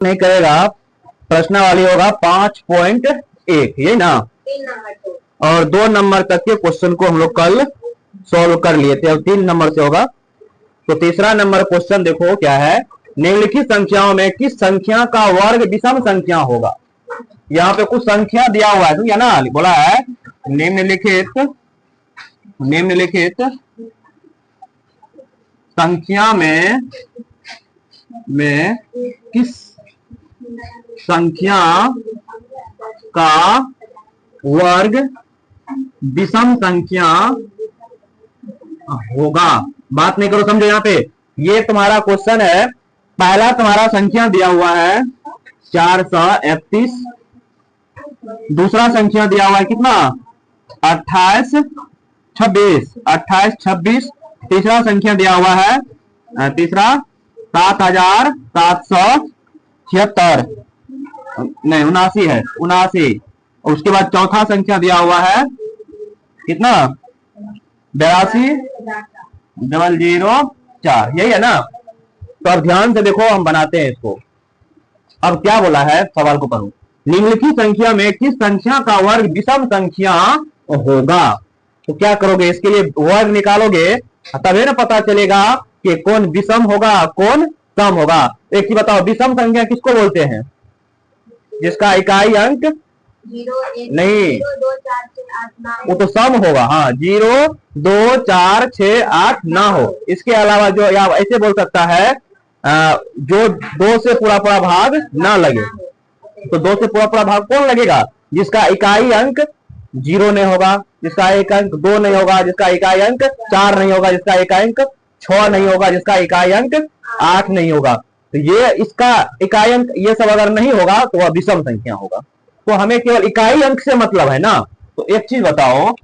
नहीं करेगा, प्रश्नावली होगा 5.1, यही ना। और 2 नंबर तक के क्वेश्चन को हम लोग कल सॉल्व कर लिए थे, अब 3 नंबर से होगा। तो तीसरा नंबर क्वेश्चन देखो क्या है, निम्नलिखित संख्याओं में किस संख्या का वर्ग विषम संख्या होगा। यहाँ पे कुछ संख्या दिया हुआ है, तो ना बोला है निम्नलिखित संख्या में किस संख्या का वर्ग विषम संख्या होगा। बात नहीं करो, समझो। यहाँ पे ये तुम्हारा क्वेश्चन है, पहला तुम्हारा संख्या दिया हुआ है 431, दूसरा संख्या दिया हुआ है कितना 2826, तीसरा संख्या दिया हुआ है तीसरा 7776, नहीं 79 है, 79। उसके बाद चौथा संख्या दिया हुआ है कितना 82,004, यही है ना। तो अब ध्यान से देखो, हम बनाते हैं इसको। अब क्या बोला है, सवाल को पढ़ो। निम्नलिखित संख्या में किस संख्या का वर्ग विषम संख्या होगा। तो क्या करोगे, इसके लिए वर्ग निकालोगे, तभी ना पता चलेगा कि कौन विषम होगा कौन सम होगा। एक चीज बताओ, विषम संख्या किसको बोलते हैं, जिसका इकाई अंक नहीं, वो तो सम होगा। हाँ, 0 2 4 6 8 ना हो। इसके अलावा जो या ऐसे बोल सकता है जो 2 से पूरा भाग ना लगे। तो 2 से पूरा भाग कौन लगेगा, जिसका इकाई अंक 0 नहीं होगा, जिसका एक अंक 2 नहीं होगा, जिसका इकाई अंक 4 नहीं होगा, जिसका इकाई अंक 6 नहीं होगा, जिसका इकाई अंक 8 नहीं होगा। तो ये इसका इकाई अंक ये सब अगर नहीं होगा तो वह विषम संख्या होगा। तो हमें केवल इकाई अंक से मतलब है ना। तो एक चीज बताओ,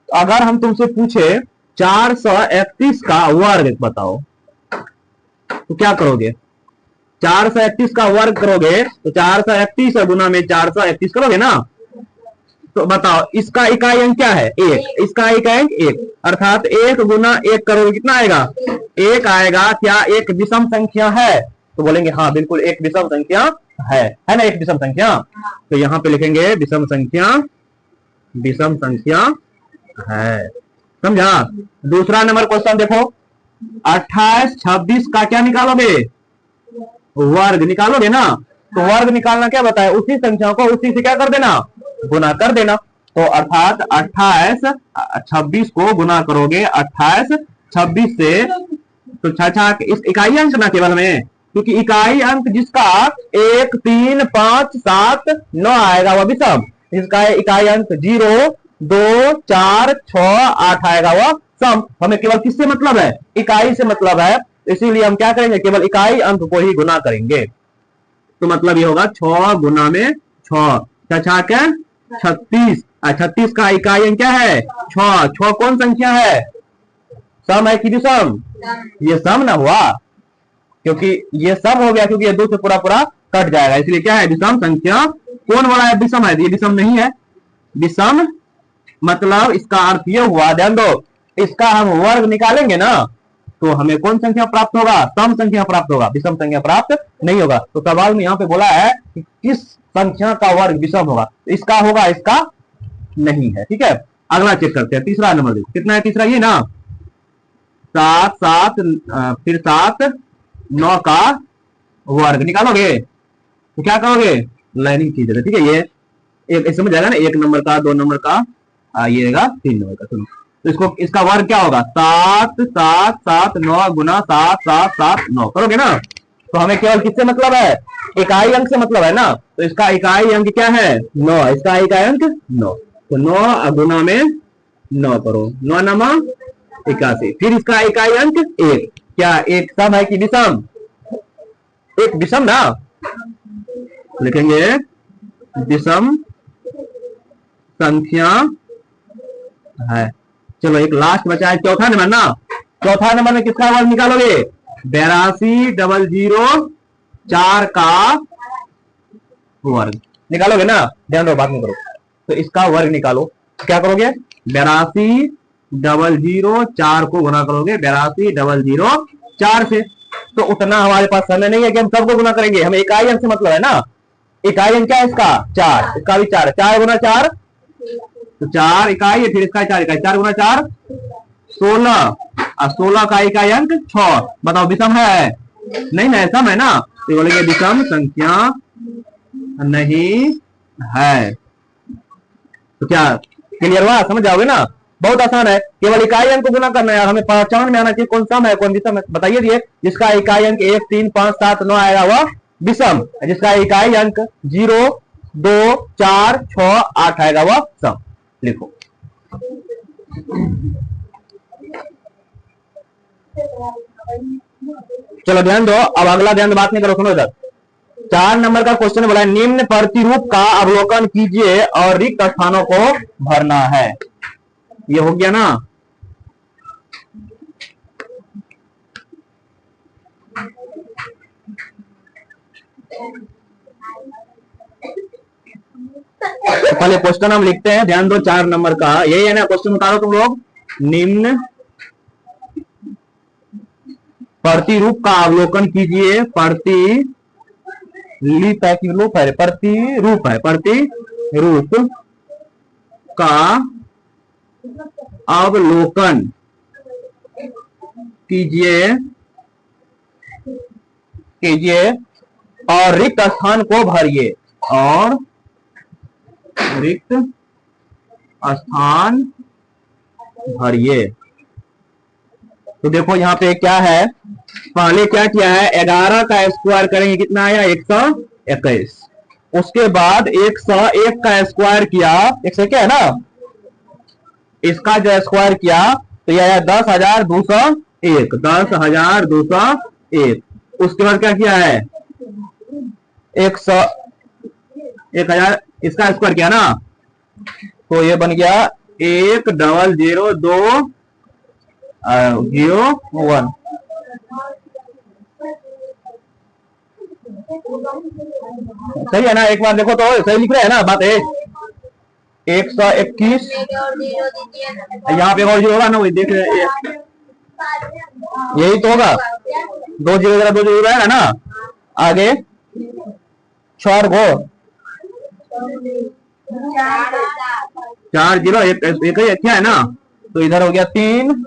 अगर हम तुमसे पूछे 431 का वर्ग बताओ, तो क्या करोगे, 431 का वर्ग करोगे तो 431 गुना में 431 करोगे ना। तो बताओ, इसका इकाई अंक क्या है 1, इसका इकाई अंक 1, अर्थात 1 गुना 1 करोगे कितना आएगा 1 आएगा। क्या एक विषम संख्या है, तो बोलेंगे हाँ बिल्कुल एक विषम संख्या है ना, एक विषम संख्या। तो यहाँ पे लिखेंगे विषम संख्या है, समझा। दूसरा नंबर क्वेश्चन देखो, 28 26 का क्या निकालोगे, वर्ग निकालोगे ना। तो वर्ग निकालना क्या बताया, उसी संख्या को उसी से क्या कर देना, गुना कर देना। तो अर्थात 28 26 को गुना करोगे 28 26 से, तो 6 इस इकाई अंक ना केवल में, क्योंकि इकाई अंक जिसका 1 3 5 7 9 आएगा वह विषम, जिसका इकाई अंक 0 2 4 6 8 आएगा वह सम। हमें केवल किससे मतलब है, इकाई से मतलब है, इसीलिए हम क्या करेंगे, केवल इकाई अंक को ही गुना करेंगे। तो मतलब ये होगा 6 गुना में 6 क्या 36, 36 का इकाई अंक क्या है 6, 6 कौन संख्या है, सम है कि विषम, ये सम ना हुआ, क्योंकि ये सम हो गया, क्योंकि ये 2 से पूरा कट जाएगा, इसलिए क्या है विषम संख्या। कौन वाला है, विषम है, ये विषम नहीं है। विषम मतलब इसका अर्थ ये हुआ, ध्यान दो, इसका हम वर्ग निकालेंगे ना तो हमें कौन संख्या प्राप्त होगा, सम संख्या प्राप्त होगा, विषम संख्या प्राप्त नहीं होगा। तो सवाल में यहाँ पे बोला है कि किस संख्या का वर्ग विषम होगा, इसका होगा, इसका नहीं है। ठीक है, अगला चेक करते हैं। तीसरा नंबर देखो कितना है, तीसरा ये ना 7 7 फिर 7 9 का वर्ग निकालोगे तो क्या करोगे, लाइनिंग चीज है। ठीक है, ये एक समझ जाएगा ना, 1 नंबर का 2 नंबर का ये रहेगा 3 नंबर का। सुनो, तो इसको इसका वर्ग क्या होगा 7 7 7 9 गुना 7 7 7 9 करोगे ना। तो हमें केवल किससे मतलब है, इकाई अंक से मतलब है ना। तो इसका इकाई अंक क्या है 9, इसका इकाई अंक 9, तो 9 गुना में 9 करो, 9 नमा 81। फिर इसका इकाई अंक 1, क्या एक सम है कि विषम, एक विषम ना, लिखेंगे विषम संख्या है। चलो एक लास्ट बचा है, चौथा नंबर ना। चौथा नंबर में किसका वर्ग निकालोगे, 82,004 का वर्ग निकालोगे ना। ध्यान दो, बात नहीं करो। तो इसका वर्ग निकालो, क्या करोगे 82,004 को गुना करोगे 82,004 से। तो उतना हमारे पास समय नहीं है कि हम सबको गुना करेंगे, हमें इकाई अंक से मतलब है ना। इकाई अंक क्या है इसका 4, इसका भी 4, 4 गुना 4 तो 4 इकाई है, फिर इसका 4 इकाई, 4 गुना 4 16 और 16 का इकाई अंक 6। बताओ विषम है नहीं ना, सम है ना, तो बोलेंगे विषम संख्या नहीं है। तो क्या क्लियर हुआ, समझ जाओगे ना, बहुत आसान है, केवल इकाई अंक को गुना करना है, हमें पहचान में आना चाहिए कौन सम है कौन विषम है। बताइए दिए, जिसका इकाई अंक 1 3 5 7 9 आएगा वह विषम, जिसका इकाई अंक 0 2 4 6 8 आएगा वह सम। लिखो चलो ध्यान दो, अब अगला ध्यान बात नहीं करो, सुनो इधर 4 नंबर का क्वेश्चन बोला है, निम्न प्रतिरूप का अवलोकन कीजिए और रिक्त स्थानों को भरना है। ये हो गया ना। तो पहले क्वेश्चन हम लिखते हैं, ध्यान दो 4 नंबर का, यही है ना क्वेश्चन, उतारो तुम लोग। निम्न प्रतिरूप का अवलोकन कीजिए, प्रतिरूप है, प्रतिरूप का अवलोकन कीजिए और रिक्त स्थान को भरिए, और रिक्त स्थान भरिए। तो देखो यहाँ पे क्या है, पहले क्या किया है, 11 का स्क्वायर करेंगे कितना आया 121, उसके बाद 101 का स्क्वायर किया, 100 क्या है ना, इसका जो स्क्वायर किया तो यह आया 10,201, 10,201। उसके बाद क्या किया है 1000 इसका स्क्वायर किया ना, तो ये बन गया 100201। सही है ना, एक बार देखो तो सही लिख रहे हैं ना, बात है 121, यहाँ पे और जीरो होगा ना, वही देख रहे हैं, यही तो होगा, 2 जीरो 2 जीरो रहेगा ना, आगे 4 गो 4 जीरो एक क्या है ना, तो इधर हो गया 3,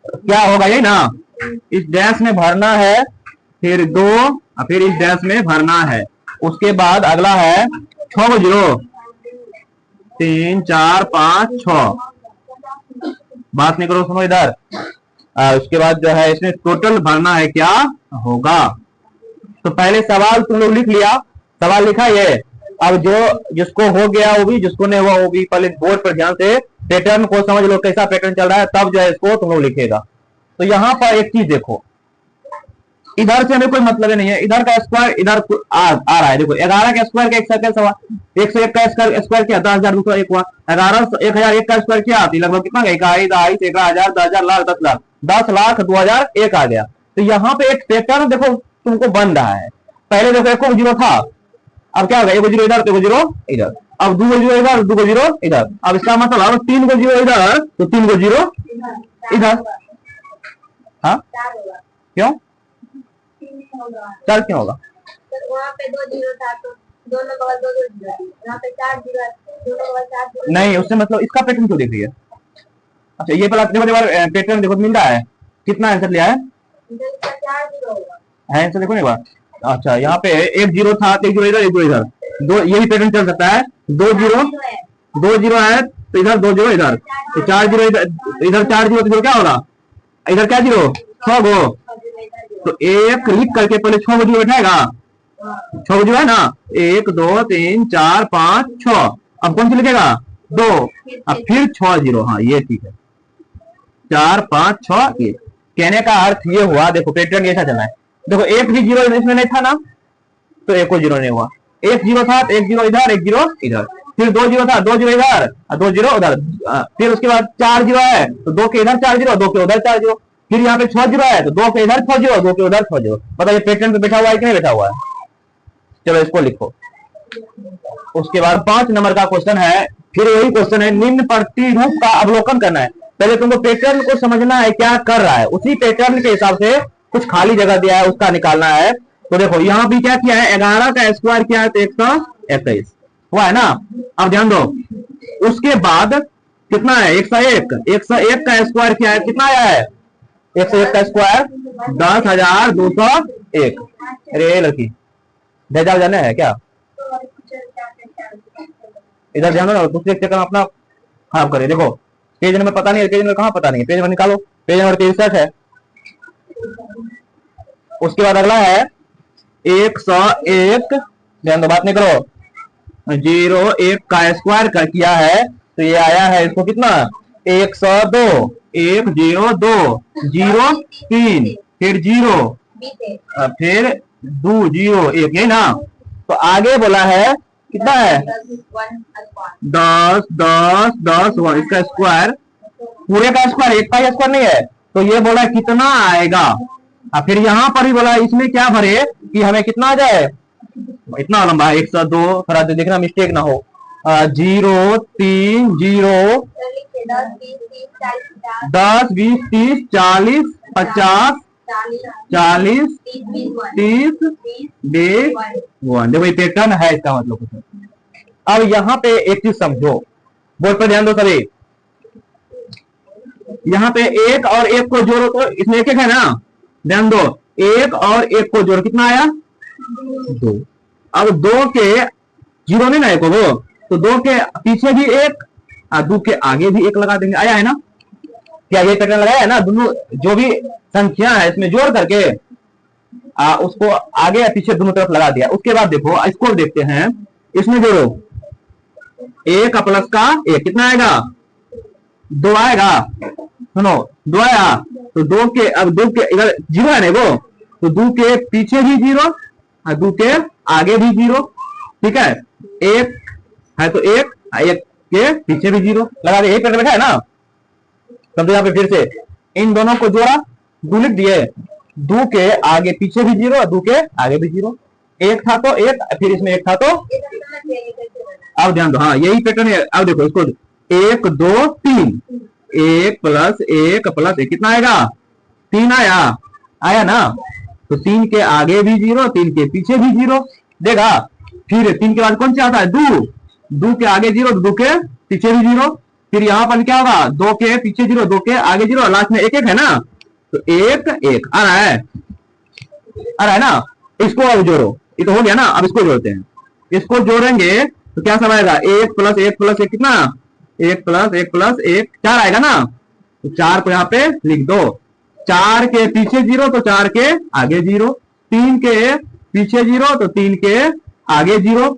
क्या होगा यही ना, इस डैश में भरना है, फिर 2, फिर इस डैश में भरना है, उसके बाद अगला है 6 जीरो 3 4 5 6, बात नहीं करो, सुनो इधर। उसके बाद जो है इसमें टोटल भरना है, क्या होगा। तो पहले सवाल तुम लोग लिख लिया, सवाल लिखा ये, अब जो जिसको हो गया वो भी, जिसको नहीं हुआ वो भी, पहले बोर्ड पर ध्यान से पैटर्न को समझ लो, कैसा पैटर्न चल रहा है, तब जो है इसको तुम लोग लिखेगा। तो यहाँ पर एक चीज देखो, इधर से हमें कोई मतलब नहीं है, इधर का स्क्वायर इधर आ रहा है, देखो 11 का स्क्वायर का एक सर्कल सवा, 101 का स्क्वायर किया 10,201 हुआ, 1001 का स्क्वायर किया लगभग कितना गया, 2,000 10,000 10,000 लाख 10 लाख 10 लाख 2,001 आ गया। तो यहाँ पे एक पैटर्न देखो तुमको बन रहा है, पहले देखो 1 जीरो था, अब क्या होगा 1 जीरो इधर 1 जीरो इधर, अब 2 जीरो इधर 2 जीरो इधर, अब इसका मतलब 3 जीरो इधर तो 3 जीरो इधर, हाँ क्यों 4 क्यों होगा, वहाँ पे 2 जीरो था तो दोनों बगल 2 जीरो, यहाँ पे 4 जीरो, दोनों बगल 4 जीरो नहीं, उससे मतलब इसका पैटर्न क्यों देख रही है। अच्छा ये पहला देखो पैटर्न देखो मिल रहा है, कितना आंसर लिया है, 4 जीरो होगा है आंसर देखो एक बार। अच्छा यहाँ पे 1 जीरो था, 1 जीरो इधर 1 जीरो इधर, दो यही पैटर्न चल सकता है, 2 जीरो है तो इधर 2 जीरो इधर, तो 4 जीरो इधर 4 जीरो तो क्या होगा, इधर क्या जीरो 6 गो, तो एक लिख करके पहले 6 जीरो बैठाएगा, 6 जीरो है ना, 1 2 3 4 5 6, अब कौन सी लिखेगा 2, अब फिर 6 जीरो, हाँ ये ठीक है, 4 5 6 1। कहने का अर्थ ये हुआ, देखो पैटर्न ऐसा चलना है, देखो 1 भी जीरो इसमें नहीं था ना, तो 1 जीरो नहीं हुआ, 1 जीरो था 1 जीरो इधर 1 जीरो इधर, फिर 2 जीरो था 2 जीरो इधर 2 जीरो उधर, फिर उसके बाद 4 जीरो है तो 2 के इधर 4 जीरो 2 के उधर 4 जीरो, फिर यहाँ पे 6 जीरो है तो 2 के इधर 6 जीरो 2 के उधर 6 जीरो। पता ये पैटर्न पे बैठा हुआ है कि नहीं बैठा हुआ है, चलो इसको लिखो। उसके बाद 5 नंबर का क्वेश्चन है, फिर वही क्वेश्चन है, निम्न प्रतिरूप का अवलोकन करना है। पहले तुमको पैटर्न को समझना है क्या कर रहा है, उसी पैटर्न के हिसाब से कुछ खाली जगह दिया है उसका निकालना है। तो देखो यहाँ भी क्या किया है, 11 का स्क्वायर किया है तो 121 हुआ है ना। अब ध्यान दो, उसके बाद कितना है 101, 101 का स्क्वायर किया है कितना आया है, 101 का स्क्वायर 10,201। अरे लड़की भेजा जाने है क्या, इधर ध्यान दो, दूसरे चक्कर अपना खराब करे। देखो पेज नंबर पता नहीं है, पेज नंबर कहाँ पता नहीं है, पेज नंबर निकालो, पेज नंबर 63 है। उसके बाद अगला है 101, ध्यान दो बात नहीं करो, 01 का स्क्वायर का किया है तो ये आया है इसको कितना 102, 102, 03, फिर 0, फिर 2, 0, 1, यही ना। तो आगे बोला है कितना है 10, 10, 10, 1, इसका स्क्वायर पूरे का स्क्वायर, एक का स्क्वायर नहीं है। तो ये बोला कितना आएगा, फिर यहाँ पर ही बोला इसमें क्या भरे कि हमें कितना आ जाए, इतना लंबा 102, थोड़ा देखना मिस्टेक ना हो, 0, 3, 0, 10, 20, 30, 40, 50, 40, 30, 20, 1। देखो ये पैटर्न है इसका मतलब कुछ। अब यहाँ पे एक चीज समझो, बोर्ड पर ध्यान दो सभी, यहाँ पे एक और एक को जोड़ो तो इसमें एक एक है ना, ध्यान दो, एक और एक को जोड़ कितना आया 2। अब 2 के 0 नहीं ना एक वो, तो 2 के पीछे भी एक और 2 के आगे भी एक लगा देंगे, आया है ना। क्या ये पैटर्न लगाया है ना, दोनों जो भी संख्या है इसमें जोड़ करके उसको आगे या पीछे दोनों तरफ लगा दिया। उसके बाद देखो इसको देखते हैं, इसमें जोड़ो 1 प्लस का 1 कितना आएगा 2 आएगा, सुनो 2 आया, तो 2 के अब 2 के इधर 0 है ना वो, तो 2 के पीछे भी 0 और 2 के आगे भी 0, ठीक है, 1 है तो 1 के पीछे भी 0 लगा दे, यही पैटर्न लिखा है ना। समझो यहाँ पे फिर से इन दोनों को जोड़ा, 2 लिख दिए, 2 के आगे पीछे भी 0 और 2 के आगे भी 0, 1 था तो 1, फिर इसमें 1 था तो, अब ध्यान दो, हाँ यही पैटर्न है। अब देखो इसको 1, 2, 3, 1 प्लस 1 प्लस 1 कितना आएगा 3 आया ना। तो 3 के आगे भी 0, 3 के पीछे भी 0 देगा, फिर 3 के बाद कौन सा आता है 2, 2 के आगे 0, 2 के पीछे भी 0, फिर यहाँ पर क्या होगा 2 के पीछे 0, 2 के आगे 0, लास्ट में 1 1 है ना, तो 1 1 आ रहा है ना। इसको अब जोड़ो, ये तो हो गया ना। अब इसको जोड़ते हैं, इसको जोड़ेंगे तो क्या सब आएगा 1 प्लस 1 प्लस 1 कितना 1 प्लस 1 प्लस 1 4 आएगा ना। तो 4 को यहाँ पे लिख दो, 4 के पीछे 0 तो 4 के आगे 0, 3 के पीछे 0 तो 3 के आगे 0,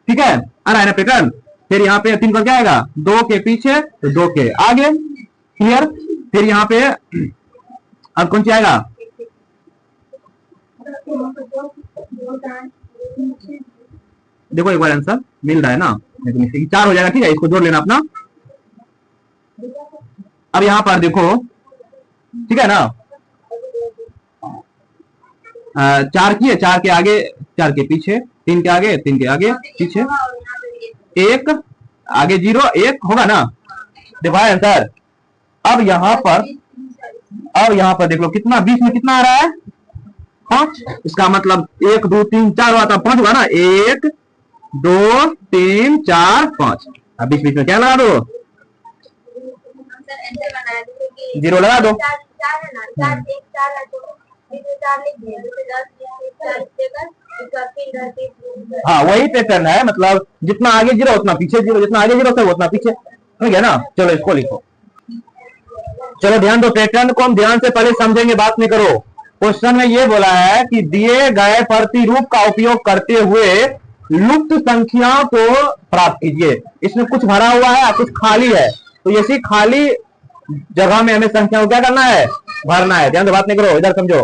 ठीक है, आ रहा है ना पैटर्न। फिर यहाँ पे 3 का क्या आएगा 2 के पीछे तो 2 के आगे, क्लियर। फिर यहाँ पे अब कौन सी आएगा, देखो एक बार आंसर मिल रहा है ना, 4 हो जाएगा, ठीक है, इसको जोड़ लेना अपना। अब यहाँ पर देखो, ठीक है ना, 4 की है, 4 के आगे 4 के पीछे, 3 के आगे 3 के आगे पीछे, 1 आगे 0 1 होगा ना, देखो आंसर। अब यहाँ पर देख लो कितना 20 में कितना आ रहा है 5, इसका मतलब 1 2 3 4 हुआ था 5 हुआ ना, 1 2 3 4 5। अब बीच बीच में क्या लगा दो 0 लगा दो, हाँ वही पैटर्न है, मतलब जितना आगे 0 उतना पीछे 0, जितना आगे 0 था उतना पीछे, हो गया ना। चलो इसको लिखो, चलो ध्यान दो, पैटर्न को हम ध्यान से पहले समझेंगे, बात नहीं करो। क्वेश्चन में ये बोला है कि दिए गए प्रतिरूप का उपयोग करते हुए लुप्त संख्याओं को प्राप्त कीजिए। इसमें कुछ भरा हुआ है और कुछ खाली है, तो ऐसी खाली जगह में हमें संख्याओं को क्या करना है भरना है। ध्यान से बात नहीं करो, इधर समझो।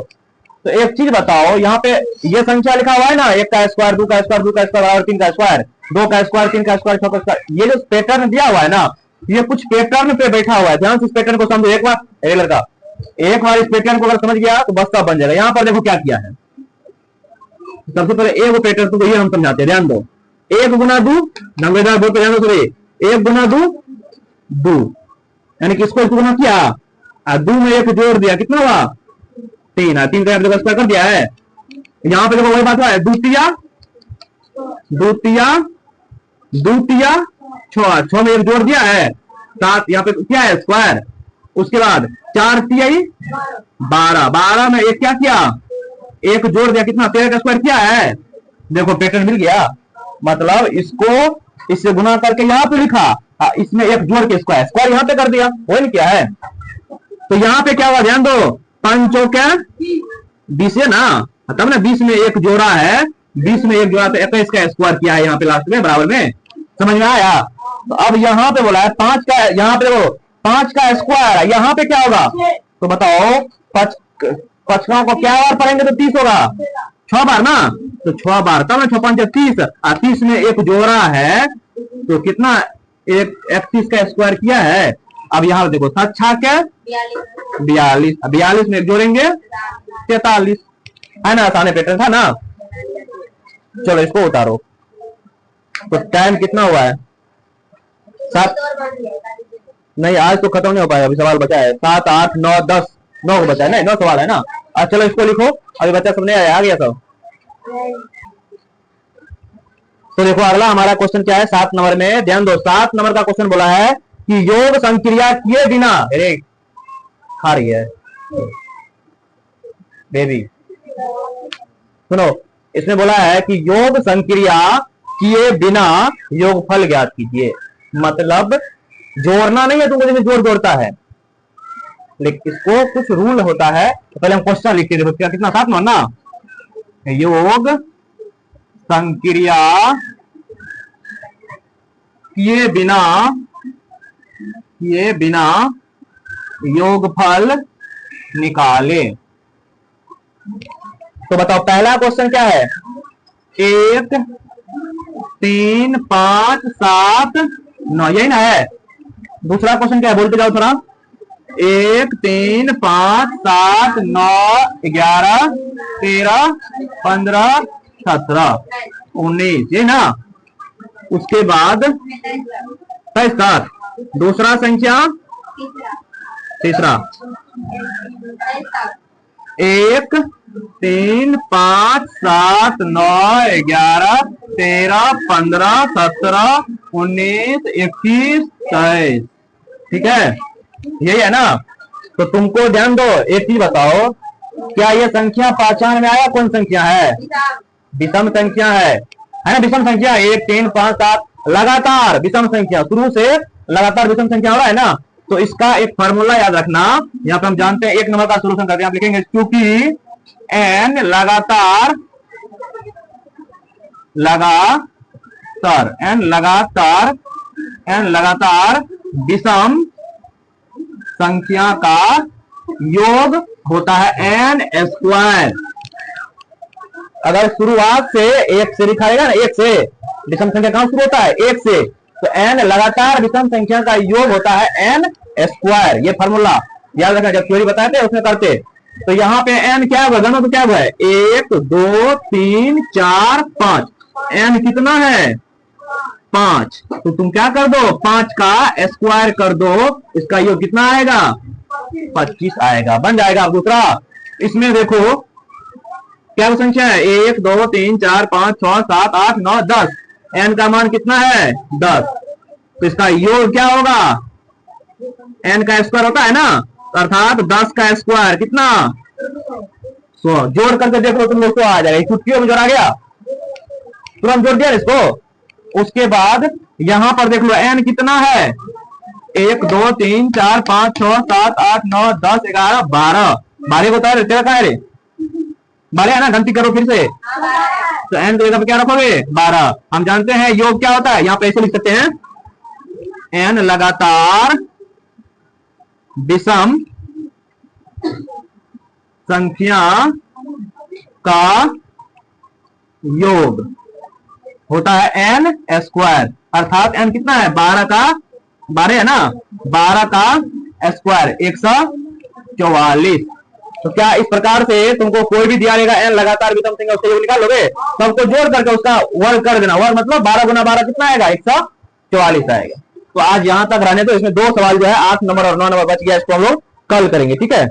तो एक चीज बताओ, यहाँ पे ये संख्या लिखा हुआ है ना, 1 का स्क्वायर 2 का स्क्वायर 2 का स्क्वायर और 3 का स्क्वायर, 2 का स्क्वायर 3 का स्क्वायर 6 का स्क्वायर, ये जो पैटर्न दिया हुआ है ना, ये कुछ पैटर्न पे बैठा हुआ है। ध्यान से इस पैटर्न को समझो एक बार, लड़का एक बार इस पैटर्न को अगर समझ गया तो बस सब बन जाएगा। यहाँ पर देखो क्या किया है, सबसे पहले एक पैटर्न तो ये हम समझाते हैं, ध्यान दो। 1 गुना 2, नंबेदार बोल पे ध्यान दो, 1 गुना 2 2, यानी कि इसको गुना किया और 2 में 1 जोड़ दिया, कितना हुआ 3 है, 3 का यहाँ पे देखो स्क्वायर कर दिया है। यहाँ पे देखो वही बात है, द्वितीया द्वितीया द्वितीया 6 में एक जोड़ दिया है 7, यहाँ पे क्या है स्क्वायर। उसके बाद 4 तिहाई 12 में एक क्या किया, एक जोड़ दिया, कितना 13 का स्क्वायर किया है। देखो पैटर्न मिल गया, मतलब इसको इससे गुना करके यहाँ पे लिखा, इसमें एक जोड़ के स्क्वायर स्क्वायर यहाँ पे कर दिया, वही क्या है। तो यहाँ पे क्या हुआ ध्यान दो, 5 चौके 20 है ना, तब ना 20 में एक जोड़ा है, 20 में एक जोड़ा तो 21 का स्क्वायर किया है यहाँ पे लास्ट में बराबर में, समझ में आया। तो अब यहाँ पे बोला है 5 का, यहाँ पे देखो 5 का स्क्वायर, यहाँ पे क्या होगा तो बताओ, 5 को क्या बार पढ़ेंगे तो 30 होगा, 6 बार ना, तो 6 बार तब ना 6 5 30, 30 में एक जोड़ा है तो कितना, एक 31 का स्क्वायर किया है। अब यहाँ देखो 7 छाक 42, 42 में एक जोड़ेंगे 43, है ना, आसान पैटर्न था ना। चलो इसको उतारो, तो टाइम कितना हुआ है 7, नहीं आज तो खत्म नहीं हो पाएगा, अभी सवाल बचा है 7 8 9 10, 9 को बचा है ना, 9 सवाल है ना। अच्छा चलो इसको लिखो, अभी बच्चा सब नहीं आया, आ गया सब। तो देखो अगला हमारा क्वेश्चन क्या है 7 नंबर में, ध्यान दो 7 नंबर का क्वेश्चन बोला है कि योग संक्रिया किए बिना, अरे खा रही है बेबी, सुनो, इसमें बोला है कि योग संक्रिया किए बिना योगफल ज्ञात कीजिए। मतलब जोड़ना नहीं है तुमको, जैसे जोड़ जोड़ता है, लेकिन इसको कुछ रूल होता है। तो पहले हम क्वेश्चन लिखते देखो क्या, कितना 7 नंबर ना, योग संक्रिया किए बिना योगफल निकाले। तो बताओ पहला क्वेश्चन क्या है, 1 3 5 7 9, यही ना है। दूसरा क्वेश्चन क्या है, बोलते जाओ थोड़ा, 1 3 5 7 9 11 13 15 17 19, ये ना। उसके बाद 7, दूसरा संख्या, तीसरा 1 3 5 7 9 11 13 15 17 19 21 23, ठीक है, यही है ना। तो तुमको ध्यान दो, एक चीज बताओ, क्या ये संख्या पहचान में आया कौन संख्या है, विषम संख्या है ना, विषम संख्या 1 3 5 7 लगातार विषम संख्या, शुरू से लगातार विषम संख्या हो रहा है ना। तो इसका एक फार्मूला याद रखना, यहाँ पे हम जानते हैं 1 नंबर का सोल्यूशन करते हैं, आप लिखेंगे क्योंकि n लगातार विषम संख्या का योग होता है n स्क्वायर। अगर शुरुआत से 1 से लिखाएगा ना, 1 से विषम संख्या कहां शुरू होता है, 1 से, तो n लगातार विषम संख्या का योग होता है n स्क्वायर। ये फॉर्मूला याद रखना, जब थ्योरी बताते हैं उसमें करते। तो यहाँ पे n क्या हुआ, गणना तो क्या हुआ है, 1 2 3 4 5, n कितना है 5, तो तुम क्या कर दो 5 का स्क्वायर कर दो, इसका योग कितना आएगा 25 आएगा, बन जाएगा। अब दूसरा, इसमें देखो क्या संख्या है, 1 2 3 4 5 6 7 8 9 10, n का मान कितना है 10, तो इसका योग क्या होगा, n का स्क्वायर होता है ना, अर्थात 10 का स्क्वायर कितना 100, जोड़ करके देखो तुम लोग को आ जाएगा, चुटकियों में जोड़ा गया, तुरंत जोड़ दिया इसको। उसके बाद यहां पर देख लो n कितना है, 1 2 3 4 5 6 7 8 9 10 11 12, 12 को तो तेरा कहा है रे, 12 है ना, गलती करो फिर से, तो n की जगह पे क्या रखोगे 12। हम जानते हैं योग क्या होता है, यहाँ पे ऐसे लिख सकते हैं, n लगातार विषम संख्या का योग होता है n स्क्वायर, अर्थात n कितना है 12 का 12 है ना, 12 का स्क्वायर 144। तो क्या इस प्रकार से तुमको कोई भी दिया रहेगा n लगातार विषम संख्या, उसका योग निकाल लोगे, सबको जोड़ करके उसका वर्ग कर देना, वर्ग मतलब 12 गुना 12 कितना आएगा 144 आएगा। तो आज यहां तक रहने दो, इसमें 2 सवाल जो है 8 नंबर और 9 नंबर बच गया, इसको हम लोग कल करेंगे, ठीक है।